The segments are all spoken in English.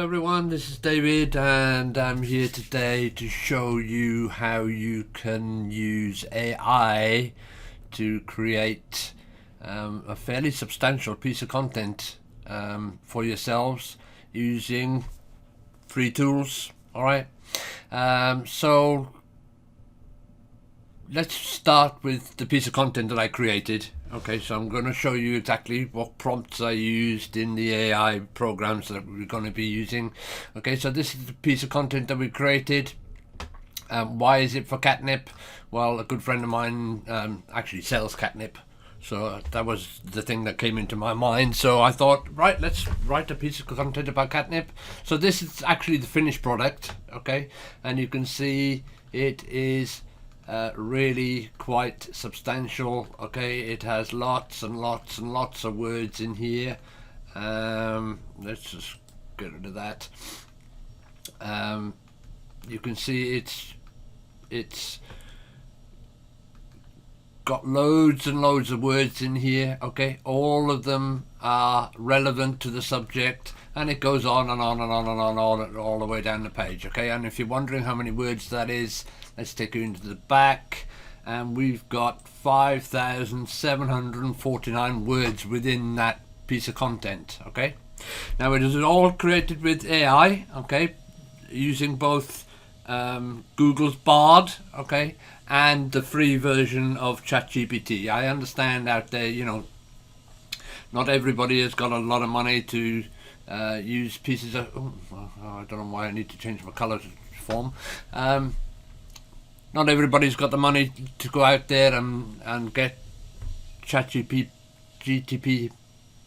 everyone, this is David and I'm here today to show you how you can use AI to create a fairly substantial piece of content for yourselves using free tools. Alright, so let's start with the piece of content that I created. Okay, so I'm going to show you exactly what prompts I used in the AI programs that we're going to be using. Okay, so this is the piece of content that we created. Why is it for catnip? Well, a good friend of mine actually sells catnip, so that was the thing that came into my mind. So I thought, right, let's write a piece of content about catnip. So this is actually the finished product. Okay, and you can see it is really quite substantial. Okay, it has lots and lots and lots of words in here. Let's just get rid of that. You can see it's got loads and loads of words in here. Okay, all of them are relevant to the subject, and it goes on and on and on and on all the way down the page. Okay, and if you're wondering how many words that is, let's take you into the back, and we've got 5,749 words within that piece of content. Okay, now it is all created with AI. Okay, using both Google's Bard, okay, and the free version of ChatGPT. I understand out there, you know, not everybody has got a lot of money to use pieces of. I don't know why I need to change my color form. Not everybody's got the money to go out there and get ChatGPT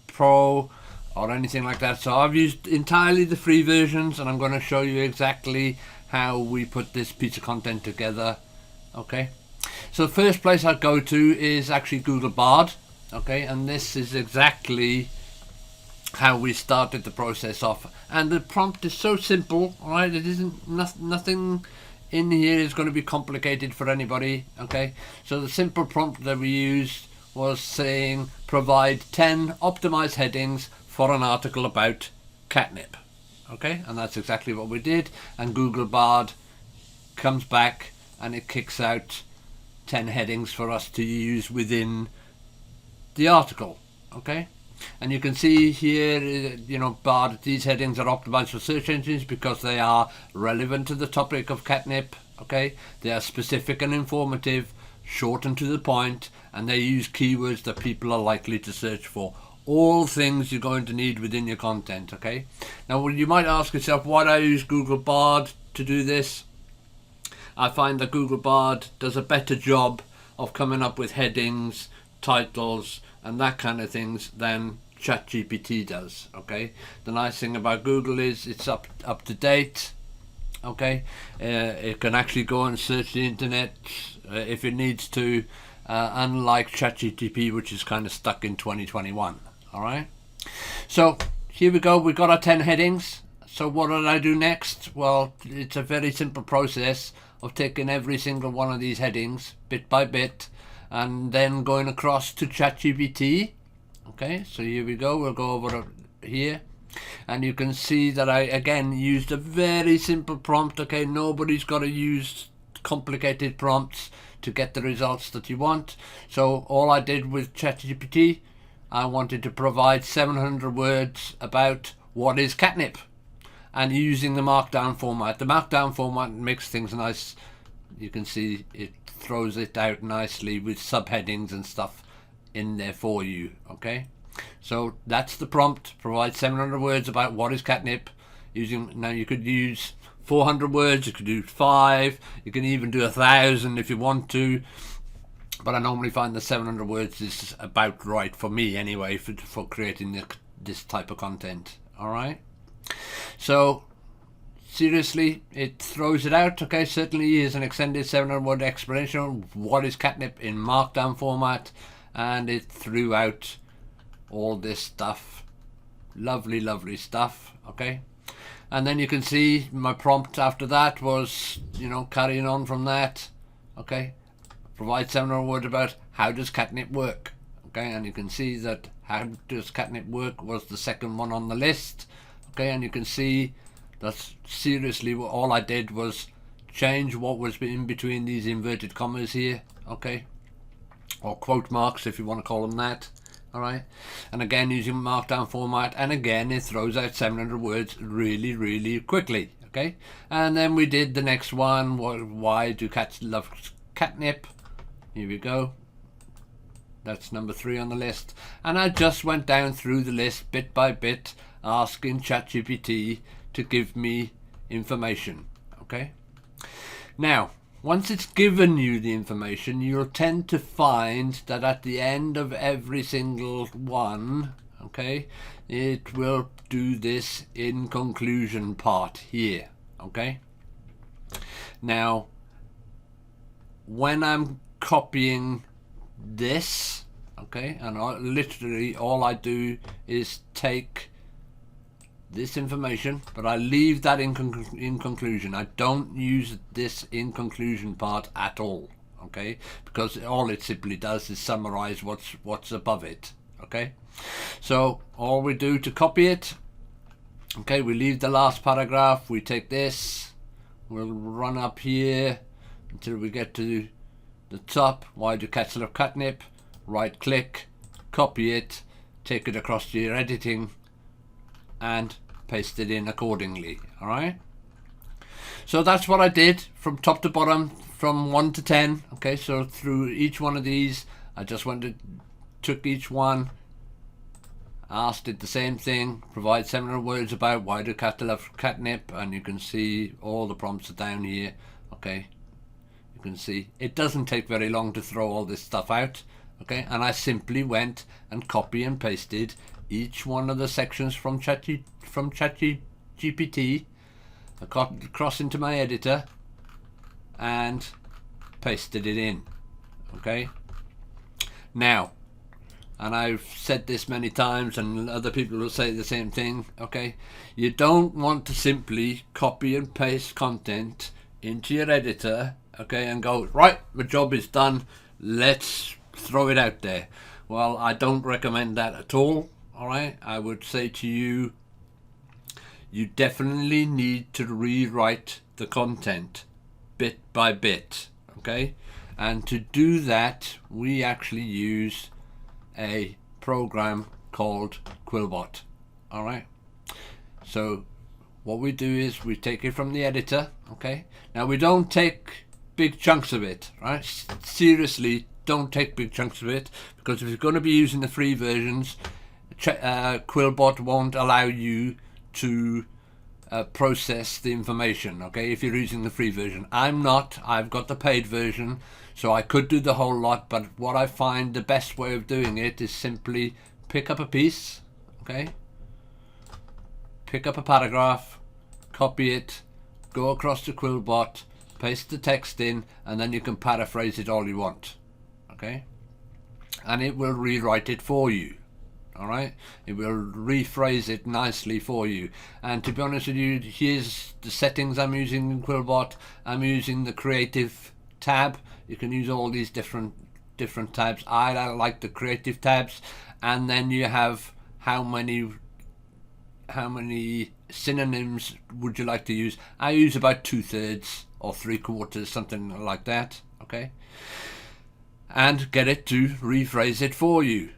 Pro or anything like that. So I've used entirely the free versions, and I'm going to show you exactly how we put this piece of content together. Okay, so the first place I go to is actually Google Bard. Okay, and this is exactly how we started the process off, and the prompt is so simple. All right, it isn't nothing in here is going to be complicated for anybody. Okay, so the simple prompt that we used was saying provide 10 optimized headings for an article about catnip. Okay, and that's exactly what we did, and Google Bard comes back and it kicks out 10 headings for us to use within the article. Okay, and you can see here, you know, Bard, these headings are optimized for search engines because they are relevant to the topic of catnip. Okay, they are specific and informative, short and to the point, and they use keywords that people are likely to search for. All things you're going to need within your content. Okay, now you might ask yourself, why do I use Google Bard to do this? I find that Google Bard does a better job of coming up with headings, titles and that kind of things than ChatGPT does. Okay, the nice thing about Google is it's up to date. Okay, it can actually go and search the internet if it needs to, unlike ChatGPT, which is kind of stuck in 2021. All right, so here we go, we've got our 10 headings. So what did I do next? Well, it's a very simple process of taking every single one of these headings bit by bit and then going across to ChatGPT. Okay, so here we go, we'll go over here, and you can see that I again used a very simple prompt. Okay, nobody's got to use complicated prompts to get the results that you want. So all I did with ChatGPT, I wanted to provide 700 words about what is catnip, and using the Markdown format. The Markdown format makes things nice. You can see it throws it out nicely with subheadings and stuff in there for you. Okay, so that's the prompt. Provide 700 words about what is catnip. Now you could use 400 words, you could do 5, you can even do 1,000 if you want to, but I normally find the 700 words is about right for me anyway for creating this type of content. All right, so seriously, it throws it out. Okay, certainly is an extended 700 word explanation of what is catnip in Markdown format, and it threw out all this stuff. Lovely stuff. Okay, and then you can see my prompt after that was, you know, carrying on from that. Okay, provide 700 words about how does catnip work. Okay, and you can see that how does catnip work was the second one on the list. Okay, and you can see That's seriously all I did was change what was in between these inverted commas here, okay, or quote marks if you want to call them that. All right, and again using Markdown format, and again it throws out 700 words really quickly. Okay, and then we did the next one. Why do cats love catnip? Here we go. That's number 3 on the list. And I just went down through the list bit by bit, asking ChatGPT to give me information. Okay. Now, once it's given you the information, you'll tend to find that at the end of every single one, okay, it will do this in conclusion part here. Okay. Now, when I'm copying this, okay, and literally all I do is take this information, but I leave that in conclusion. I don't use this in conclusion part at all, okay, because all it simply does is summarize what's above it. Okay, so all we do to copy it, okay, we leave the last paragraph, we take this, we'll run up here until we get to the top. Why do cats love catnip? Right click, copy it, take it across to your editing, and paste it in accordingly. All right, so that's what I did from top to bottom, from 1 to 10. Okay, so through each one of these I just took each one, asked it the same thing, provide 700 words about why do cats love catnip, and you can see all the prompts are down here. Okay, you can see it doesn't take very long to throw all this stuff out. Okay, and I simply went and copy and pasted each one of the sections from ChatGPT across into my editor and pasted it in. Okay, now, and I've said this many times and other people will say the same thing, okay, you don't want to simply copy and paste content into your editor, okay, and go, right, the job is done, let's throw it out there. Well, I don't recommend that at all. All right, I would say to you, you definitely need to rewrite the content bit by bit. Okay, and to do that we actually use a program called Quillbot. All right, so what we do is we take it from the editor. Okay, now we don't take big chunks of it, right? Seriously, don't take big chunks of it, because if you're going to be using the free versions, Quillbot won't allow you to process the information. Okay, if you're using the free version, I'm not. I've got the paid version, so I could do the whole lot, but what I find the best way of doing it is simply pick up a piece, okay, pick up a paragraph, copy it, go across to Quillbot, paste the text in, and then you can paraphrase it all you want. Okay, and it will rewrite it for you. All right, it will rephrase it nicely for you. And to be honest with you, here's the settings I'm using in Quillbot. I'm using the creative tab. You can use all these different tabs. I like the creative tabs, and then you have how many synonyms would you like to use. I use about 2/3 or 3/4, something like that. Okay, and get it to rephrase it for you.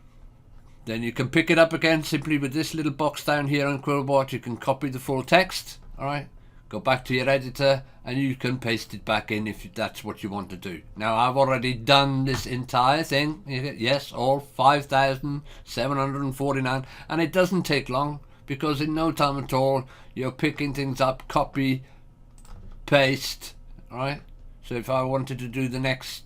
Then you can pick it up again simply with this little box down here on Quillbot. You can copy the full text, all right, go back to your editor, and you can paste it back in if that's what you want to do. Now, I've already done this entire thing, yes, all 5,749, and it doesn't take long, because in no time at all you're picking things up, copy, paste, all right. So if I wanted to do the next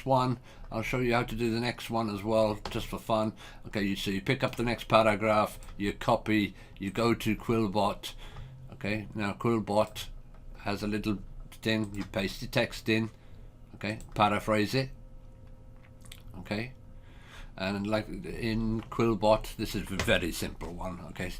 one, I'll show you how to do the next one as well, just for fun. Okay, so you pick up the next paragraph, you copy, you go to Quillbot. Okay, now Quillbot has a little thing, you paste the text in, okay, paraphrase it, okay, and like in Quillbot, this is a very simple one. Okay,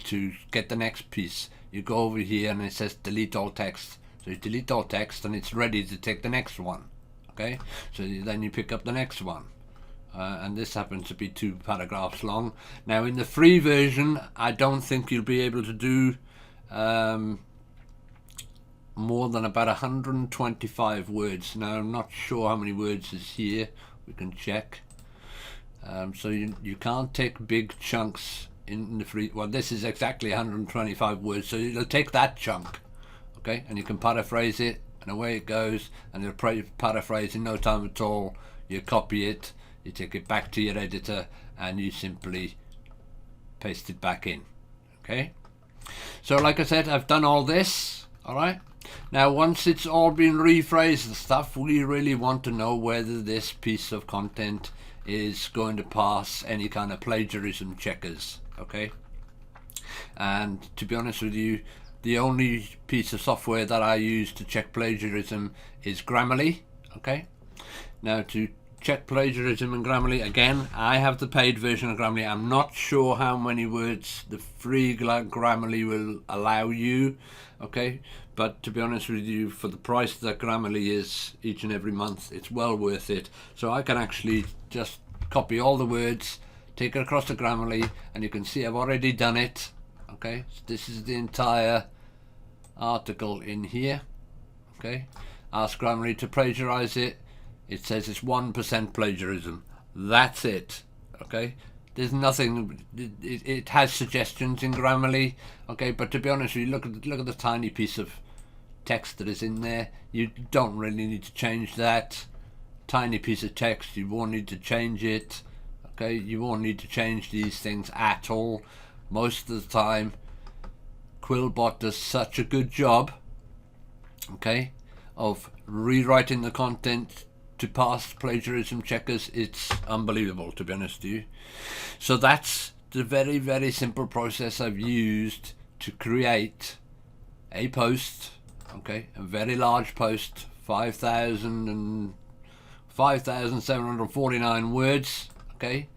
to get the next piece, you go over here and it says delete all text, so you delete all text and it's ready to take the next one. Okay, so then you pick up the next one, and this happens to be 2 paragraphs long. Now in the free version, I don't think you'll be able to do more than about 125 words. Now I'm not sure how many words is here, we can check. So you can't take big chunks in the free. Well, this is exactly 125 words, so you'll take that chunk, okay, and you can paraphrase it, and away it goes, and it'll paraphrase in no time at all. You copy it, you take it back to your editor, and you simply paste it back in. Okay, so like I said, I've done all this. All right, now once it's all been rephrased and stuff, we really want to know whether this piece of content is going to pass any kind of plagiarism checkers. Okay, and to be honest with you, the only piece of software that I use to check plagiarism is Grammarly. Okay, now to check plagiarism in Grammarly, again, I have the paid version of Grammarly. I'm not sure how many words the free Grammarly will allow you, okay, but to be honest with you, for the price that Grammarly is each and every month, it's well worth it. So I can actually just copy all the words, take it across to Grammarly, and you can see I've already done it. Okay, so this is the entire article in here. Okay, ask Grammarly to plagiarize it. It says it's 1% plagiarism. That's it. Okay, there's nothing. It has suggestions in Grammarly. Okay, but to be honest with you, look at the tiny piece of text that is in there. You don't really need to change that tiny piece of text. You won't need to change it. Okay, you won't need to change these things at all. Most of the time, Quillbot does such a good job, okay, of rewriting the content to pass plagiarism checkers. It's unbelievable, to be honest with you. So that's the very, very simple process I've used to create a post, okay, a very large post, 5,749 words, okay,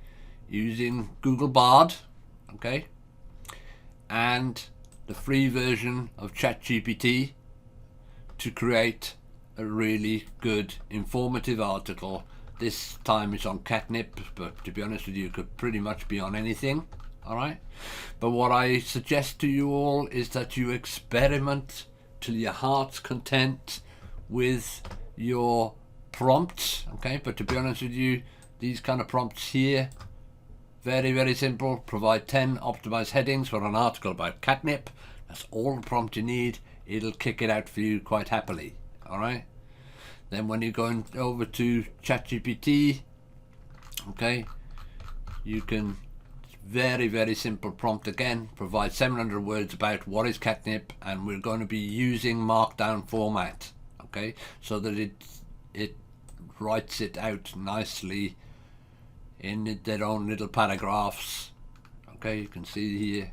using Google Bard, okay, and the free version of ChatGPT to create a really good informative article. This time it's on catnip, but to be honest with you, it could pretty much be on anything. All right, but what I suggest to you all is that you experiment till your heart's content with your prompts. Okay, but to be honest with you, these kind of prompts here, very, very simple. Provide 10 optimized headings for an article about catnip. That's all the prompt you need. It'll kick it out for you quite happily. All right, then when you're going over to ChatGPT, okay, you can, very, very simple prompt again, provide 700 words about what is catnip, and we're going to be using Markdown format, okay, so that it writes it out nicely in their own little paragraphs. Okay, you can see here.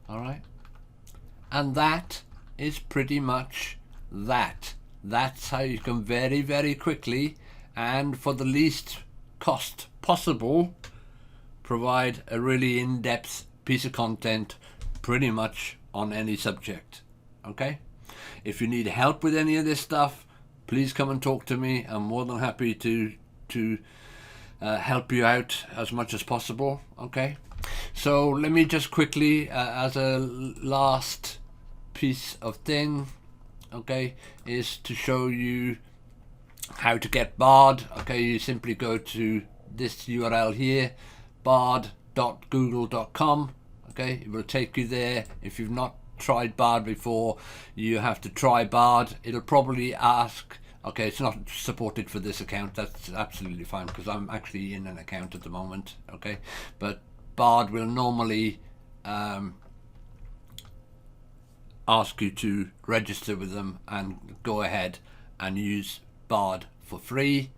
All right, and that is pretty much that. That's how you can very, very quickly and for the least cost possible provide a really in-depth piece of content pretty much on any subject. Okay, if you need help with any of this stuff, please come and talk to me. I'm more than happy to help you out as much as possible. Okay, so let me just quickly as a last piece of thing, okay, is to show you how to get Bard. Okay, you simply go to this URL here, bard.google.com. okay, it will take you there. If you've not tried Bard before, you have to try Bard. It'll probably ask, okay, it's not supported for this account. That's absolutely fine because I'm actually in an account at the moment. Okay, but Bard will normally ask you to register with them and go ahead and use Bard for free.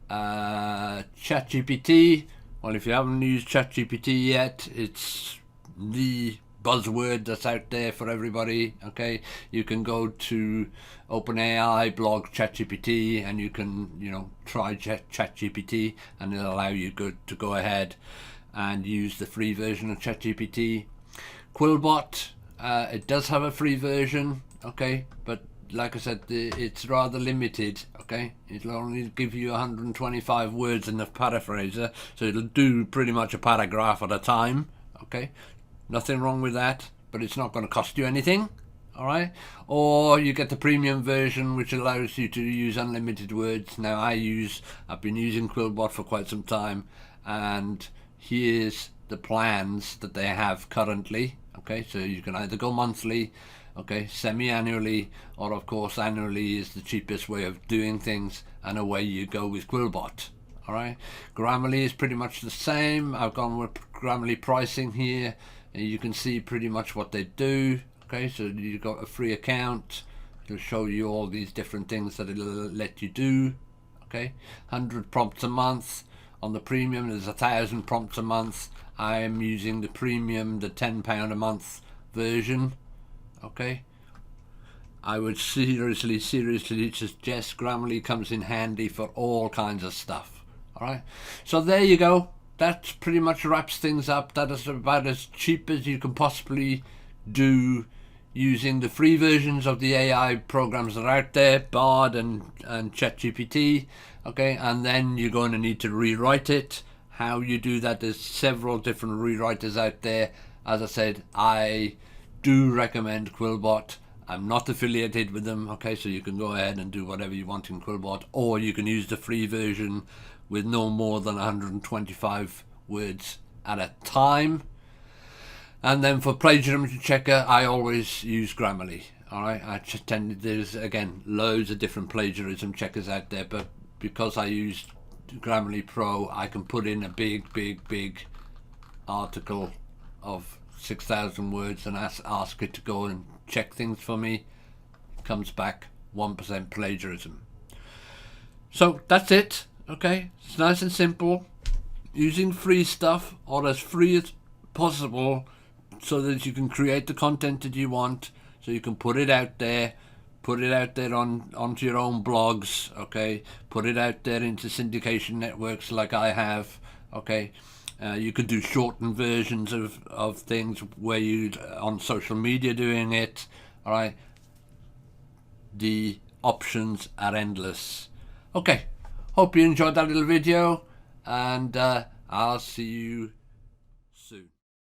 ChatGPT, well, if you haven't used ChatGPT yet, it's the buzzword that's out there for everybody. Okay, you can go to OpenAI blog ChatGPT and you can, try ChatGPT, and it'll allow you to go ahead and use the free version of ChatGPT. Quillbot, it does have a free version, okay, but like I said, it's rather limited. Okay, it'll only give you 125 words in the paraphraser, so it'll do pretty much a paragraph at a time. Okay, nothing wrong with that. but it's not going to cost you anything. All right, or you get the premium version, which allows you to use unlimited words. Now I've been using Quillbot for quite some time, and here's the plans that they have currently. Okay, so you can either go monthly, okay, semi-annually, or of course annually is the cheapest way of doing things, and away you go with Quillbot. All right, Grammarly is pretty much the same. I've gone with Grammarly pricing here, and you can see pretty much what they do. Okay, so you've got a free account. It'll show you all these different things that it'll let you do. Okay, 100 prompts a month. On the premium, there's 1,000 prompts a month. I am using the premium, the £10 a month version. Okay, I would seriously suggest Grammarly comes in handy for all kinds of stuff. All right, so there you go. That pretty much wraps things up. That is about as cheap as you can possibly do using the free versions of the AI programs that are out there, Bard and ChatGPT. Okay, and then you're going to need to rewrite it. How you do that, there's several different rewriters out there. As I said, I do recommend Quillbot. I'm not affiliated with them, okay, so you can go ahead and do whatever you want in Quillbot, or you can use the free version with no more than 125 words at a time. And then for plagiarism checker, I always use Grammarly. All right, there's again loads of different plagiarism checkers out there, but because I use Grammarly Pro, I can put in a big article of 6,000 words and ask it to go and check things for me. It comes back 1% plagiarism. So that's it. Okay, it's nice and simple. Using free stuff, or as free as possible, so that you can create the content that you want, so you can put it out there onto your own blogs, okay, put it out there into syndication networks like I have, okay. You could do shortened versions of things where you on social media doing it. All right, the options are endless. Okay, hope you enjoyed that little video, and I'll see you